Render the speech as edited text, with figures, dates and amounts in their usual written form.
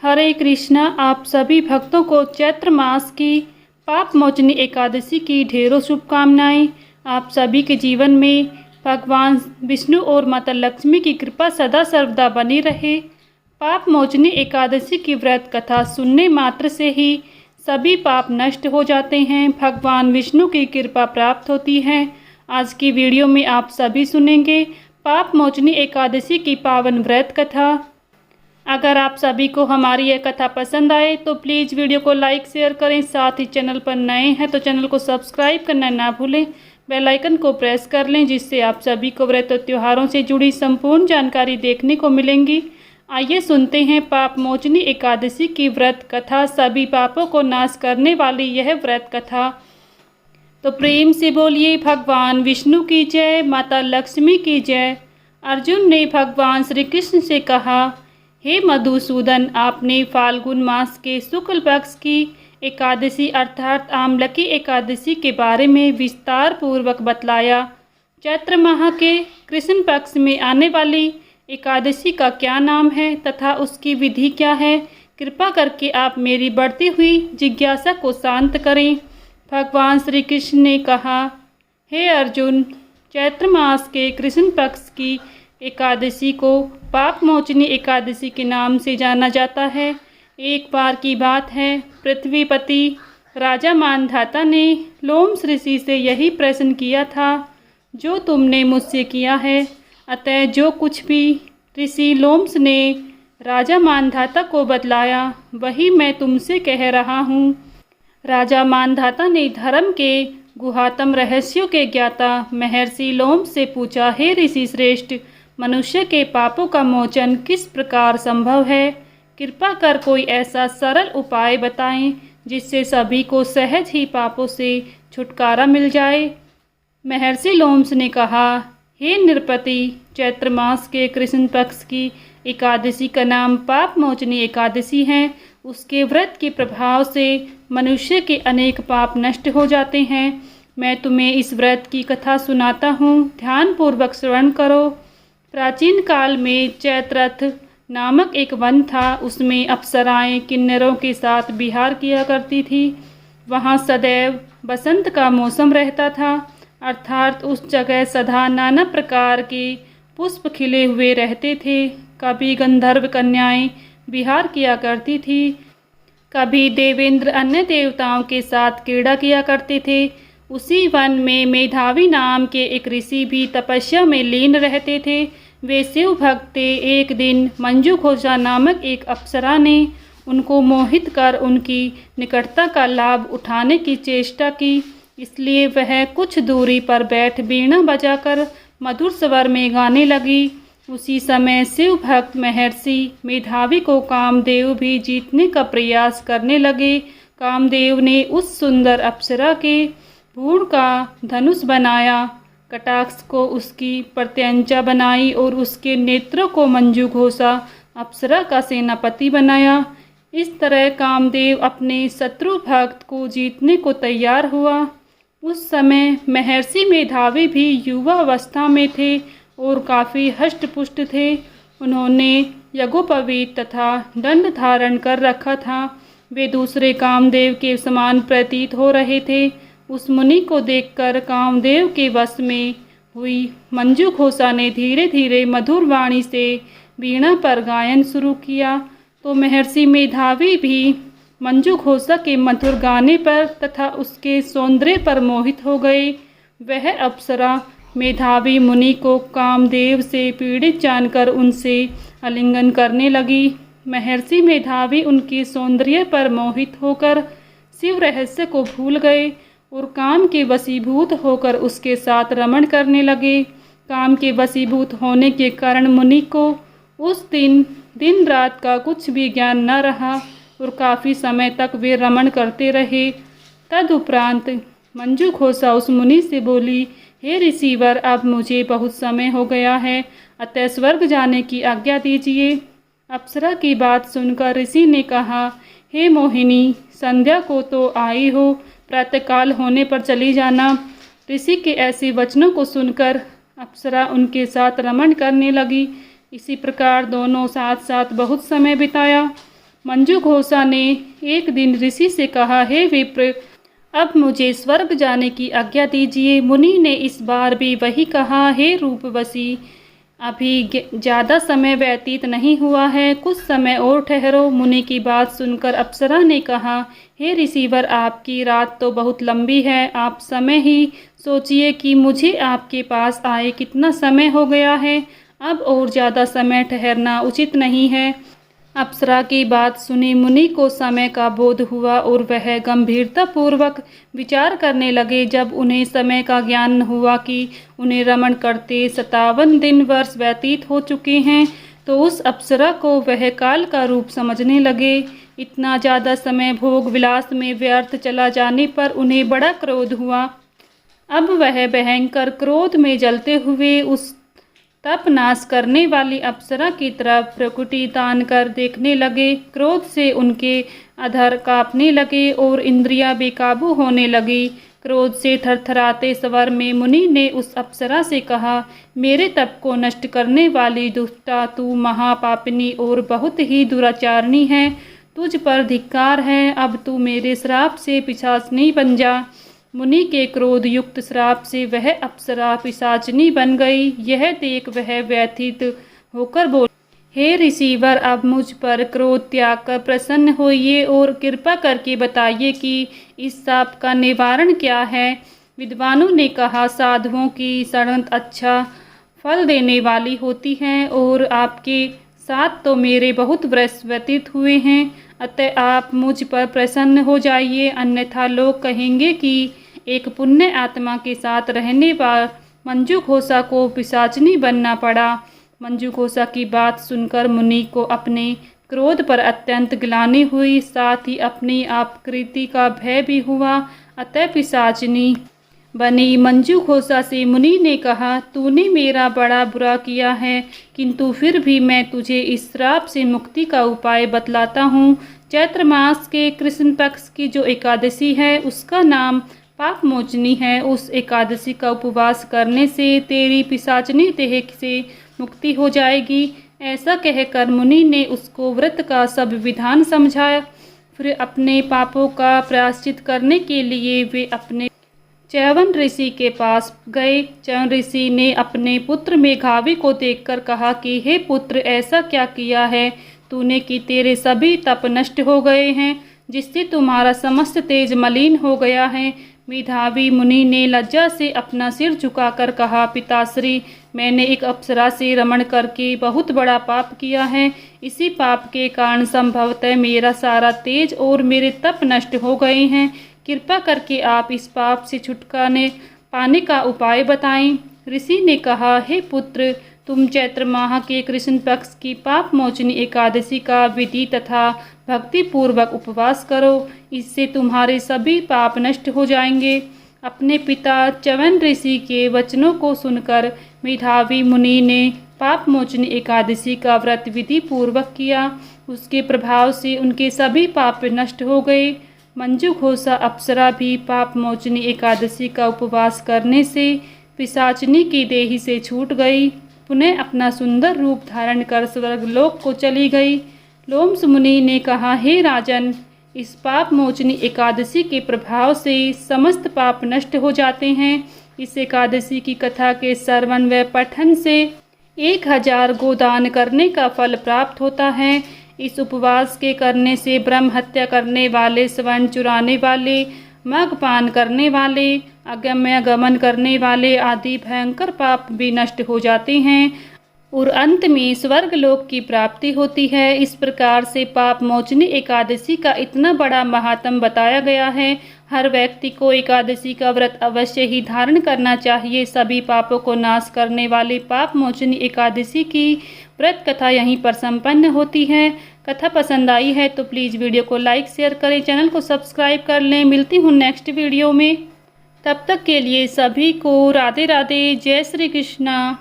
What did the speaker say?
हरे कृष्णा। आप सभी भक्तों को चैत्र मास की पाप मोचनी एकादशी की ढेरों शुभकामनाएं। आप सभी के जीवन में भगवान विष्णु और माता लक्ष्मी की कृपा सदा सर्वदा बनी रहे। पाप मोचनी एकादशी की व्रत कथा सुनने मात्र से ही सभी पाप नष्ट हो जाते हैं, भगवान विष्णु की कृपा प्राप्त होती है। आज की वीडियो में आप सभी सुनेंगे पाप मोचनी एकादशी की पावन व्रत कथा। अगर आप सभी को हमारी यह कथा पसंद आए तो प्लीज़ वीडियो को लाइक शेयर करें। साथ ही चैनल पर नए हैं तो चैनल को सब्सक्राइब करना ना भूलें। बेल आइकन को प्रेस कर लें जिससे आप सभी को व्रत और त्योहारों से जुड़ी संपूर्ण जानकारी देखने को मिलेंगी। आइए सुनते हैं पाप मोचनी एकादशी की व्रत कथा। सभी पापों को नाश करने वाली यह व्रत कथा। तो प्रेम से बोलिए भगवान विष्णु की जय, माता लक्ष्मी की जय। अर्जुन ने भगवान श्री कृष्ण से कहा, हे मधुसूदन, आपने फाल्गुन मास के शुक्ल पक्ष की एकादशी अर्थात आमलकी एकादशी के बारे में विस्तार पूर्वक बतलाया। चैत्र माह के कृष्ण पक्ष में आने वाली एकादशी का क्या नाम है तथा उसकी विधि क्या है, कृपा करके आप मेरी बढ़ती हुई जिज्ञासा को शांत करें। भगवान श्री कृष्ण ने कहा, हे अर्जुन, चैत्र मास के कृष्ण पक्ष की एकादशी को पाप मोचनी एकादशी के नाम से जाना जाता है। एक बार की बात है, पृथ्वीपति राजा मानधाता ने लोम्स ऋषि से यही प्रश्न किया था जो तुमने मुझसे किया है। अतः जो कुछ भी ऋषि लोम्स ने राजा मानधाता को बतलाया वही मैं तुमसे कह रहा हूँ। राजा मानधाता ने धर्म के गुहातम रहस्यों के ज्ञाता महर्षि लोम्स से पूछा, हे ऋषि श्रेष्ठ, मनुष्य के पापों का मोचन किस प्रकार संभव है? कृपा कर कोई ऐसा सरल उपाय बताएं जिससे सभी को सहज ही पापों से छुटकारा मिल जाए। महर्षि लोम्स ने कहा, हे नृपति, चैत्र मास के कृष्ण पक्ष की एकादशी का नाम पाप मोचनी एकादशी है। उसके व्रत के प्रभाव से मनुष्य के अनेक पाप नष्ट हो जाते हैं। मैं तुम्हें इस व्रत की कथा सुनाता हूँ, ध्यानपूर्वक श्रवण करो। प्राचीन काल में चैत्ररथ नामक एक वन था। उसमें अप्सराएं किन्नरों के साथ विहार किया करती थी। वहाँ सदैव बसंत का मौसम रहता था, अर्थात उस जगह सदा नाना प्रकार के पुष्प खिले हुए रहते थे। कभी गंधर्व कन्याएं विहार किया करती थी, कभी देवेंद्र अन्य देवताओं के साथ क्रीड़ा किया करते थे। उसी वन में मेधावी नाम के एक ऋषि भी तपस्या में लीन रहते थे। वे शिव भक्त थे। एक दिन मंजूघोषा नामक एक अप्सरा ने उनको मोहित कर उनकी निकटता का लाभ उठाने की चेष्टा की। इसलिए वह कुछ दूरी पर बैठ वीणा बजाकर मधुर स्वर में गाने लगी। उसी समय शिव भक्त महर्षि मेधावी को कामदेव भी जीतने का प्रयास करने लगे। कामदेव ने उस सुंदर अप्सरा के भ्रूण का धनुष बनाया, कटाक्ष को उसकी प्रत्यंचा बनाई और उसके नेत्रों को मंजूघोषा अप्सरा का सेनापति बनाया। इस तरह कामदेव अपने शत्रु भक्त को जीतने को तैयार हुआ। उस समय महर्षि मेधावी भी युवा अवस्था में थे और काफ़ी हष्टपुष्ट थे। उन्होंने यज्ञोपवीत तथा दंड धारण कर रखा था। वे दूसरे कामदेव के समान प्रतीत हो रहे थे। उस मुनि को देखकर कामदेव के वश में हुई मंजूघोषा ने धीरे धीरे मधुर वाणी से वीणा पर गायन शुरू किया। तो महर्षि मेधावी भी मंजूघोषा के मधुर गाने पर तथा उसके सौंदर्य पर मोहित हो गए। वह अप्सरा मेधावी मुनि को कामदेव से पीड़ित जानकर उनसे आलिंगन करने लगी। महर्षि मेधावी उनके सौंदर्य पर मोहित होकर शिव रहस्य को भूल गए और काम के वशीभूत होकर उसके साथ रमण करने लगे। काम के वशीभूत होने के कारण मुनि को उस दिन रात का कुछ भी ज्ञान न रहा और काफ़ी समय तक वे रमण करते रहे। तदुपरांत मंजूघोषा उस मुनि से बोली, हे ऋषिवर, अब मुझे बहुत समय हो गया है, अतः स्वर्ग जाने की आज्ञा दीजिए। अप्सरा की बात सुनकर ऋषि ने कहा, हे मोहिनी, संध्या को तो आई हो, प्रातःकाल होने पर चली जाना। ऋषि के ऐसे वचनों को सुनकर अप्सरा उनके साथ रमण करने लगी। इसी प्रकार दोनों साथ साथ बहुत समय बिताया। मंजू घोषा ने एक दिन ऋषि से कहा, हे विप्र, अब मुझे स्वर्ग जाने की आज्ञा दीजिए। मुनि ने इस बार भी वही कहा, हे रूपवशी, अभी ज़्यादा समय व्यतीत नहीं हुआ है, कुछ समय और ठहरो। मुनि की बात सुनकर अप्सरा ने कहा, हे ऋषिवर, आपकी रात तो बहुत लंबी है, आप समय ही सोचिए कि मुझे आपके पास आए कितना समय हो गया है, अब और ज़्यादा समय ठहरना उचित नहीं है। अप्सरा की बात सुनी मुनि को समय का बोध हुआ और वह गंभीरतापूर्वक विचार करने लगे। जब उन्हें समय का ज्ञान हुआ कि उन्हें रमण करते 57 दिन वर्ष व्यतीत हो चुके हैं, तो उस अप्सरा को वह काल का रूप समझने लगे। इतना ज़्यादा समय भोग विलास में व्यर्थ चला जाने पर उन्हें बड़ा क्रोध हुआ। अब वह भयंकर क्रोध में जलते हुए उस तप नाश करने वाली अप्सरा की तरफ भ्रुकुटी तान कर देखने लगे। क्रोध से उनके अधर कांपने लगे और इंद्रियां बेकाबू होने लगी। क्रोध से थरथराते स्वर में मुनि ने उस अप्सरा से कहा, मेरे तप को नष्ट करने वाली दुष्टा, तू महापापिनी और बहुत ही दुराचारणी है, तुझ पर धिक्कार है, अब तू मेरे श्राप से पिशाचनी बन जा। मुनि के क्रोध युक्त श्राप से वह अप्सरा पिशाचनी बन गई। यह देख वह व्यथित होकर बोली, हे ऋषिवर, अब मुझ पर क्रोध त्याग कर प्रसन्न होइए और कृपा करके बताइए कि इस शाप का निवारण क्या है। विद्वानों ने कहा, साधुओं की शरण अच्छा फल देने वाली होती है और आपके साथ तो मेरे बहुत वर्ष व्यतीत हुए हैं, अतः आप मुझ पर प्रसन्न हो जाइए, अन्यथा लोग कहेंगे कि एक पुण्य आत्मा के साथ रहने पर मंजू घोषा को पिशाचनी बनना पड़ा। मंजू घोषा की बात सुनकर मुनि को अपने क्रोध पर अत्यंत ग्लानि हुई, साथ ही अपनी अपकृति का भय भी हुआ, अतः पिशाचनी बनी। मंजू घोषा से मुनि ने कहा, तूने मेरा बड़ा बुरा किया है, किंतु फिर भी मैं तुझे इस श्राप से मुक्ति का उपाय बतलाता हूँ। चैत्र मास के कृष्ण पक्ष की जो एकादशी है, उसका नाम पाप मोचनी है। उस एकादशी का उपवास करने से तेरी पिशाचनी देह से मुक्ति हो जाएगी। ऐसा कहकर मुनि ने उसको व्रत का सब विधान समझाया। फिर अपने पापों का प्रायश्चित करने के लिए वे अपने च्यवन ऋषि के पास गए। च्यवन ऋषि ने अपने पुत्र मेघावी को देखकर कहा कि हे पुत्र, ऐसा क्या किया है तूने कि तेरे सभी तप नष्ट हो गए हैं, जिससे तुम्हारा समस्त तेज मलिन हो गया है। मेधावी मुनि ने लज्जा से अपना सिर झुकाकर कहा, पिताश्री, मैंने एक अप्सरा से रमण करके बहुत बड़ा पाप किया है। इसी पाप के कारण संभवतः मेरा सारा तेज और मेरे तप नष्ट हो गए हैं। कृपा करके आप इस पाप से छुटकारे पाने का उपाय बताएं। ऋषि ने कहा, हे पुत्र, तुम चैत्र माह के कृष्ण पक्ष की पाप मोचनी एकादशी का विधि तथा भक्ति पूर्वक उपवास करो, इससे तुम्हारे सभी पाप नष्ट हो जाएंगे। अपने पिता च्यवन ऋषि के वचनों को सुनकर मेधावी मुनि ने पाप मोचनी एकादशी का व्रत विधि पूर्वक किया। उसके प्रभाव से उनके सभी पाप नष्ट हो गए। मंजू घोषा अप्सरा भी पाप मोचनी एकादशी का उपवास करने से पिशाचनी की देही से छूट गई। पुनः अपना सुंदर रूप धारण कर स्वर्गलोक को चली गई। लोमस मुनि ने कहा, हे राजन, इस पाप मोचनी एकादशी के प्रभाव से समस्त पाप नष्ट हो जाते हैं। इस एकादशी की कथा के श्रवण व पठन से 1000 गोदान करने का फल प्राप्त होता है। इस उपवास के करने से ब्रह्म हत्या करने वाले, स्वर्ण चुराने वाले, मद्यपान करने वाले, अगम्य गमन करने वाले आदि भयंकर पाप भी नष्ट हो जाते हैं और अंत में स्वर्गलोक की प्राप्ति होती है। इस प्रकार से पाप मोचनी एकादशी का इतना बड़ा महात्म बताया गया है। हर व्यक्ति को एकादशी का व्रत अवश्य ही धारण करना चाहिए। सभी पापों को नाश करने वाले पाप मोचनी एकादशी की व्रत कथा यहीं पर संपन्न होती है। कथा पसंद आई है तो प्लीज़ वीडियो को लाइक शेयर करें, चैनल को सब्सक्राइब कर लें। मिलती हूँ नेक्स्ट वीडियो में, तब तक के लिए सभी को राधे राधे, जय श्री कृष्णा।